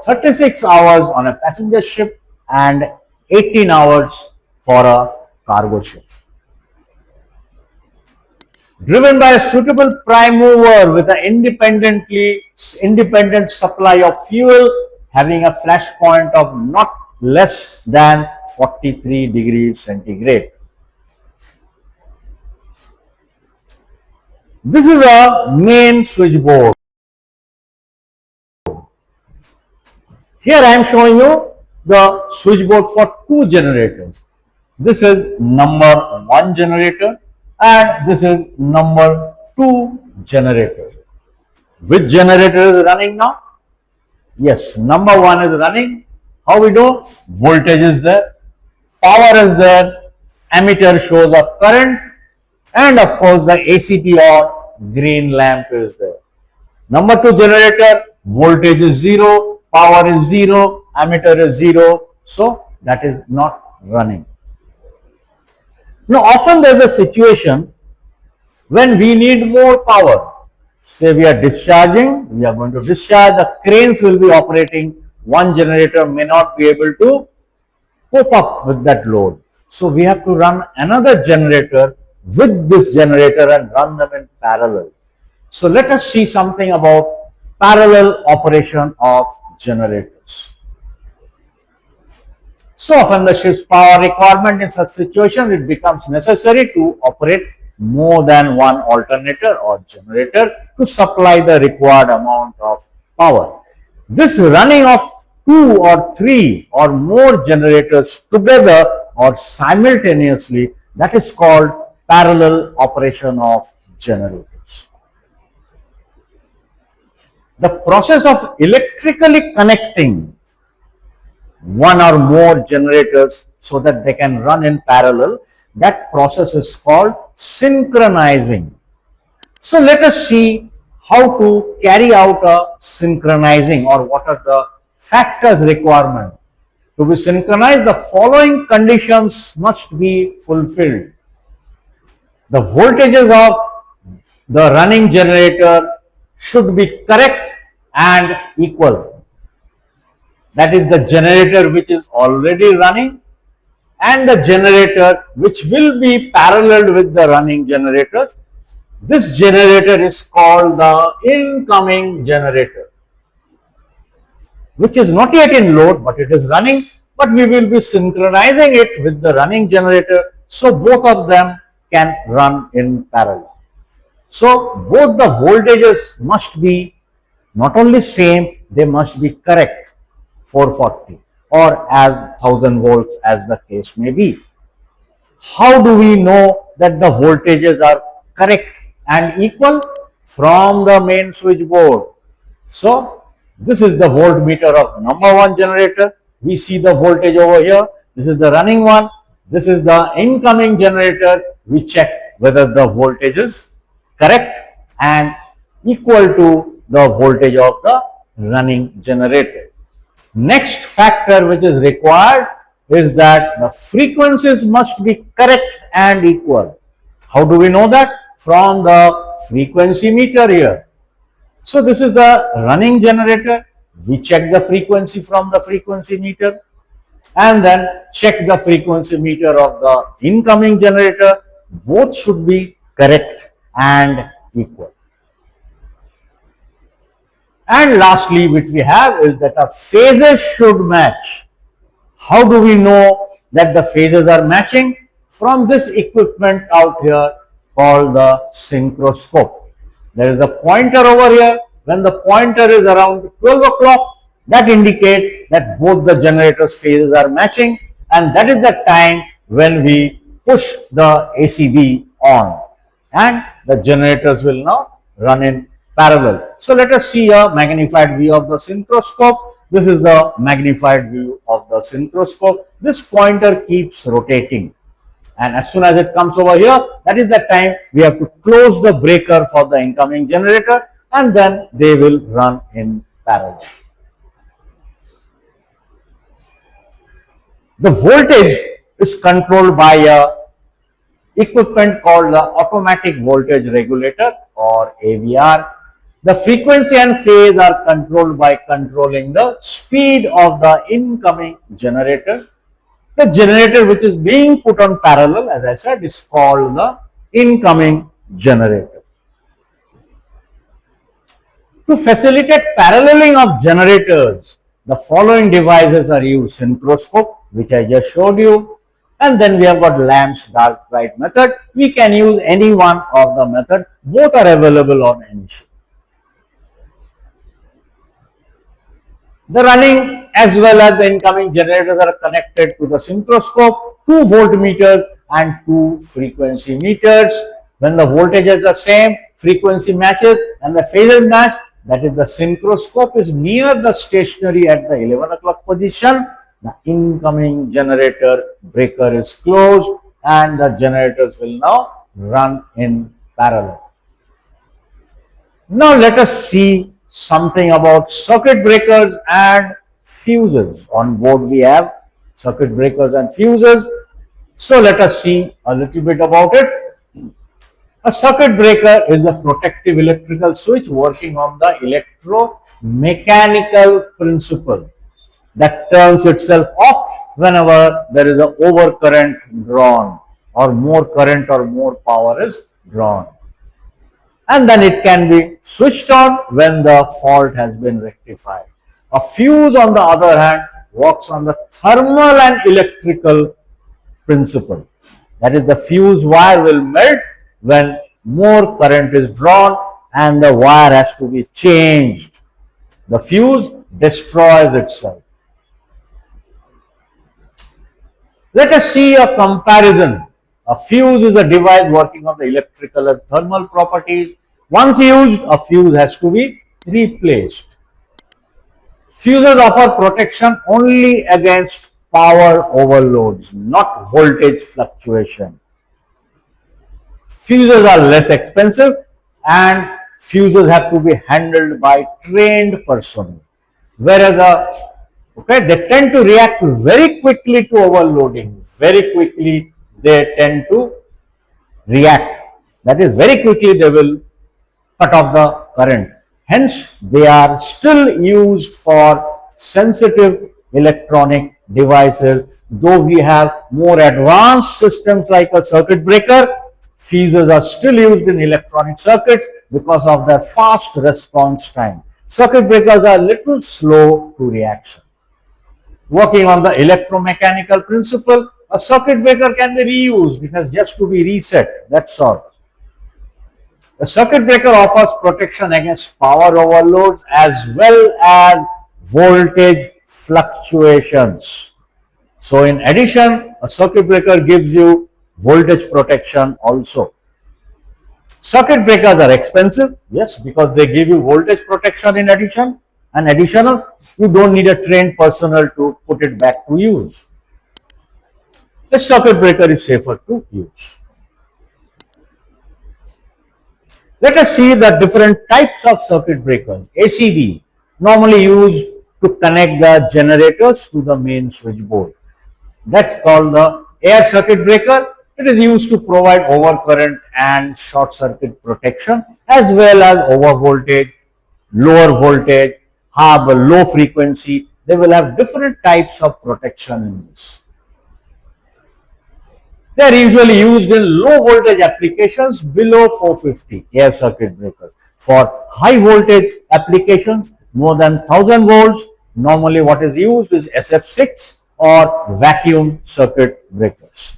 for 36 hours on a passenger ship and 18 hours for a cargo ship. Driven by a suitable prime mover with an independent supply of fuel, having a flash point of not less than 43 degrees centigrade. This is a main switchboard. Here I am showing you the switchboard for two generators. This is number 1 generator and this is number 2 generator. Which generator is running now? Yes, number 1 is running. How we do? Voltage is there, power is there, ammeter shows a current, and of course the ACP or green lamp is there. Number 2 generator, voltage is 0, power is 0, ammeter is 0, so that is not running. Now often there is a situation when we need more power. Say we are discharging, we are going to discharge, the cranes will be operating, one generator may not be able to cope up with that load. So we have to run another generator with this generator and run them in parallel. So let us see something about parallel operation of generators. So often the ship's power requirement in such situations, it becomes necessary to operate more than one alternator or generator to supply the required amount of power. This running of 2 or 3 or more generators together or simultaneously, that is called parallel operation of generators. The process of electrically connecting one or more generators so that they can run in parallel, that process is called synchronizing. So let us see how to carry out a synchronizing, or what are the factors requirement. To be synchronized, the following conditions must be fulfilled. The voltages of the running generator should be correct and equal. That is the generator which is already running and the generator which will be paralleled with the running generators. This generator is called the incoming generator, which is not yet in load, but it is running, but we will be synchronizing it with the running generator, so both of them can run in parallel. So both the voltages must be not only same, they must be correct, 440 or as 1000 volts as the case may be. How do we know that the voltages are correct and equal? From the main switchboard. So this is the voltmeter of number 1 generator. We see the voltage over here. This is the running one. This is the incoming generator. We check whether the voltage is correct and equal to the voltage of the running generator. Next factor which is required is that the frequencies must be correct and equal. How do we know that? From the frequency meter here. So this is the running generator. We check the frequency from the frequency meter and then check the frequency meter of the incoming generator. Both should be correct and equal. And lastly, which we have is that our phases should match. How do we know that the phases are matching? From this equipment out here called the synchroscope. There is a pointer over here. When the pointer is around 12 o'clock, that indicates that both the generators' phases are matching, and that is the time when we push the ACB on, and the generators will now run in parallel. So let us see a magnified view of the synchroscope. This is the magnified view of the synchroscope. This pointer keeps rotating, and as soon as it comes over here, that is the time we have to close the breaker for the incoming generator, and then they will run in parallel. The voltage is controlled by a equipment called the automatic voltage regulator, or AVR. The frequency and phase are controlled by controlling the speed of the incoming generator. The generator which is being put on parallel, as I said, is called the incoming generator. To facilitate paralleling of generators, the following devices are used: synchroscope, which I just showed you, and then we have got lamps dark bright method. We can use any one of the method. Both are available on any ship. The running as well as the incoming generators are connected to the synchroscope, 2 voltmeters and 2 frequency meters. When the voltages are same, frequency matches and the phases match, that is the synchroscope is near the stationary at the 11 o'clock position, the incoming generator breaker is closed and the generators will now run in parallel. Now let us see something about circuit breakers and fuses. On board we have circuit breakers and fuses. So let us see a little bit about it. A circuit breaker is a protective electrical switch working on the electromechanical principle that turns itself off whenever there is an overcurrent drawn or more current or more power is drawn, and then it can be switched on when the fault has been rectified. A fuse, on the other hand, works on the thermal and electrical principle. That is, the fuse wire will melt when more current is drawn and the wire has to be changed. The fuse destroys itself. Let us see a comparison. A fuse is a device working on the electrical and thermal properties. Once used, a fuse has to be replaced. Fuses offer protection only against power overloads, not voltage fluctuation. Fuses are less expensive and fuses have to be handled by trained personnel. Whereas they tend to react very quickly to overloading. Very quickly they tend to react. That is, very quickly they will cut off the current. Hence, they are still used for sensitive electronic devices. Though we have more advanced systems like a circuit breaker, fuses are still used in electronic circuits because of their fast response time. Circuit breakers are a little slow to reaction. Working on the electromechanical principle, a circuit breaker can be reused. It has just to be reset. That's all. The circuit breaker offers protection against power overloads as well as voltage fluctuations. So in addition, a circuit breaker gives you voltage protection also. Circuit breakers are expensive, yes, because they give you voltage protection in addition, and additional, you don't need a trained personnel to put it back to use. The circuit breaker is safer to use. Let us see the different types of circuit breakers. ACB, normally used to connect the generators to the main switchboard. That's called the air circuit breaker. It is used to provide overcurrent and short circuit protection as well as over voltage, lower voltage, have a low frequency. They will have different types of protection in this. They are usually used in low voltage applications below 450 air circuit breakers. For high voltage applications more than 1000 volts, normally what is used is SF6 or vacuum circuit breakers.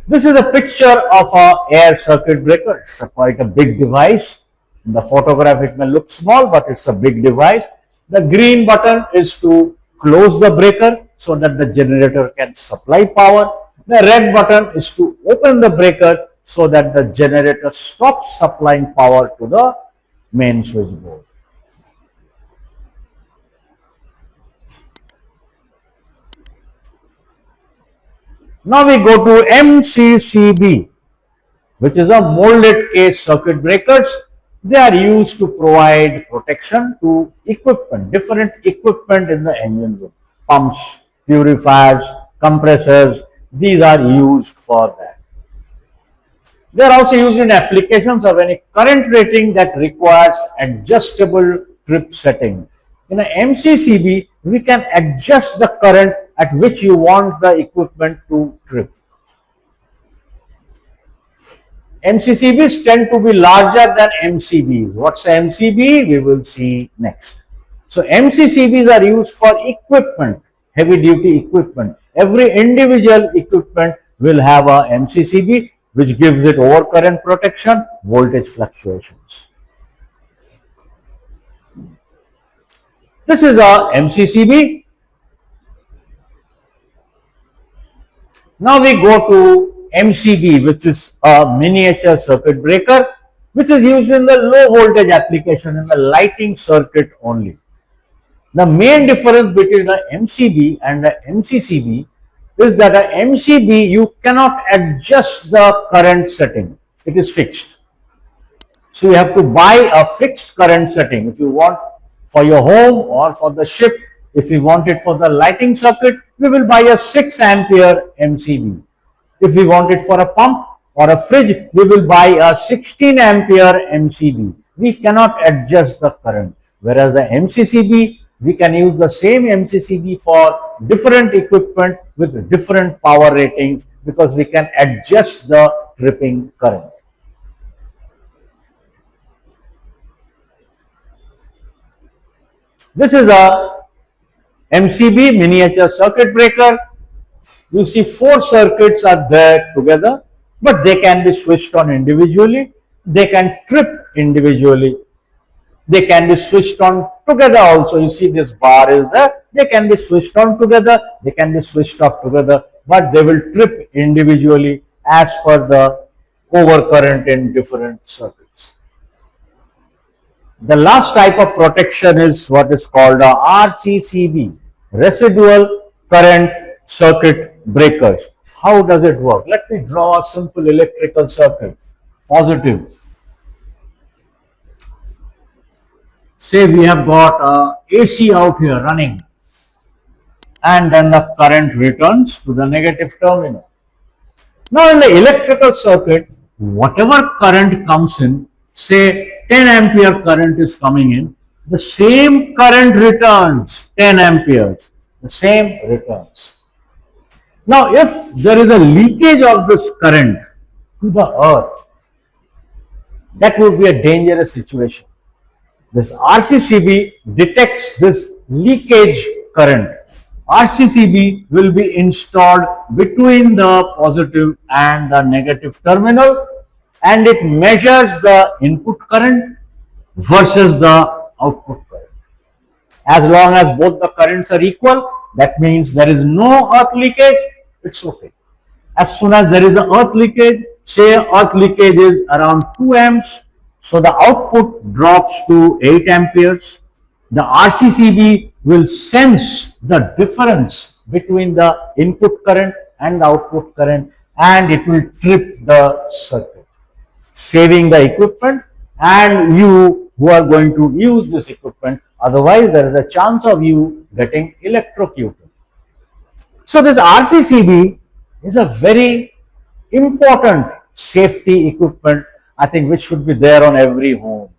This is a picture of an air circuit breaker. It's quite a big device. In the photograph it may look small, but it's a big device. The green button is to close the breaker so that the generator can supply power. The red button is to open the breaker so that the generator stops supplying power to the main switchboard. Now we go to MCCB, which is a molded case circuit breakers. They are used to provide protection to equipment, different equipment in the engine room. Pumps, purifiers, compressors, these are used for that. They are also used in applications of any current rating that requires adjustable trip setting. In a MCCB, we can adjust the current at which you want the equipment to trip. MCCBs tend to be larger than MCBs. What's a MCB? We will see next. So MCCBs are used for equipment, heavy duty equipment. Every individual equipment will have a MCCB which gives it overcurrent protection, voltage fluctuations. This is a MCCB. Now we go to MCB, which is a miniature circuit breaker, which is used in the low voltage application in the lighting circuit only. The main difference between the MCB and the MCCB is that a MCB you cannot adjust the current setting. It is fixed. So you have to buy a fixed current setting if you want for your home or for the ship. If we want it for the lighting circuit, we will buy a 6 ampere MCB. If we want it for a pump or a fridge, we will buy a 16 ampere MCB. We cannot adjust the current. Whereas the MCCB, we can use the same MCCB for different equipment with different power ratings because we can adjust the tripping current. This is a MCB, miniature circuit breaker. You see 4 circuits are there together, but they can be switched on individually. They can trip individually. They can be switched on together also. You see this bar is there. They can be switched on together. They can be switched off together, but they will trip individually as per the overcurrent in different circuits. The last type of protection is what is called a RCCB, residual current circuit breakers. How does it work? Let me draw a simple electrical circuit. Positive. Say we have got a AC out here running and then the current returns to the negative terminal. Now in the electrical circuit, whatever current comes in, say 10 ampere current is coming in, the same current returns 10 amperes, the same returns. Now if there is a leakage of this current to the earth, that would be a dangerous situation. This RCCB detects this leakage current. RCCB will be installed between the positive and the negative terminal and it measures the input current versus the output current. As long as both the currents are equal, that means there is no earth leakage, it's okay. As soon as there is an earth leakage, say earth leakage is around 2 amps, so the output drops to 8 amperes. The RCCB will sense the difference between the input current and the output current and it will trip the circuit, saving the equipment and you who are going to use this equipment. Otherwise, there is a chance of you getting electrocuted. So this RCCB is a very important safety equipment, I think, which should be there on every home.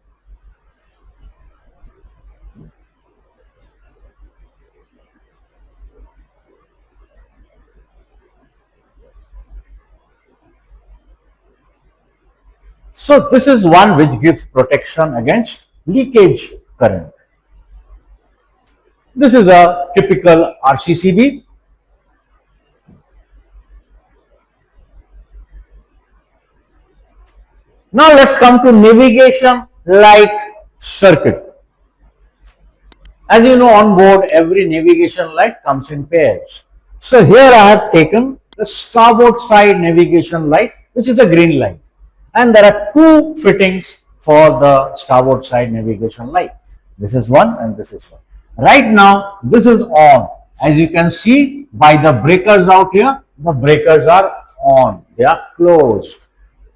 So this is one which gives protection against leakage current. This is a typical RCCB. Now let's come to navigation light circuit. As you know, on board every navigation light comes in pairs. So here I have taken the starboard side navigation light, which is a green light, and there are 2 fittings for the starboard side navigation light. This is one and this is one. Right now this is on. As you can see by the breakers out here, the breakers are on, they are closed.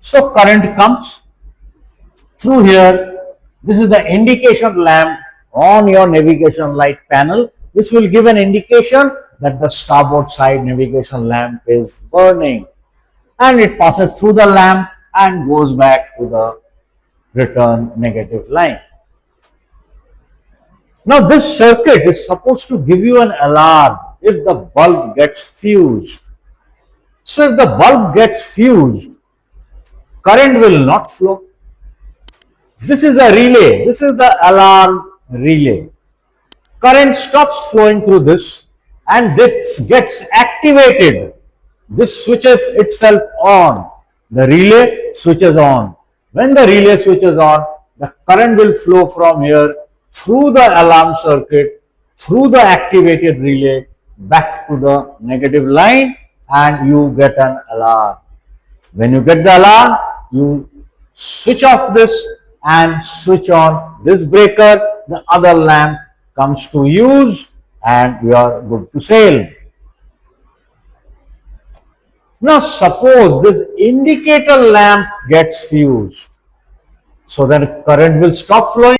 So current comes through here. This is the indication lamp on your navigation light panel, which will give an indication that the starboard side navigation lamp is burning, and it passes through the lamp and goes back to the return negative line. Now this circuit is supposed to give you an alarm if the bulb gets fused. So if the bulb gets fused, current will not flow. This is a relay. This is the alarm relay. Current stops flowing through this and this gets activated. This switches itself on. The relay switches on. When the relay switches on, the current will flow from here through the alarm circuit, through the activated relay, back to the negative line, and you get an alarm. When you get the alarm, you switch off this and switch on this breaker, the other lamp comes to use and you are good to sail. Now suppose this indicator lamp gets fused, so then current will stop flowing.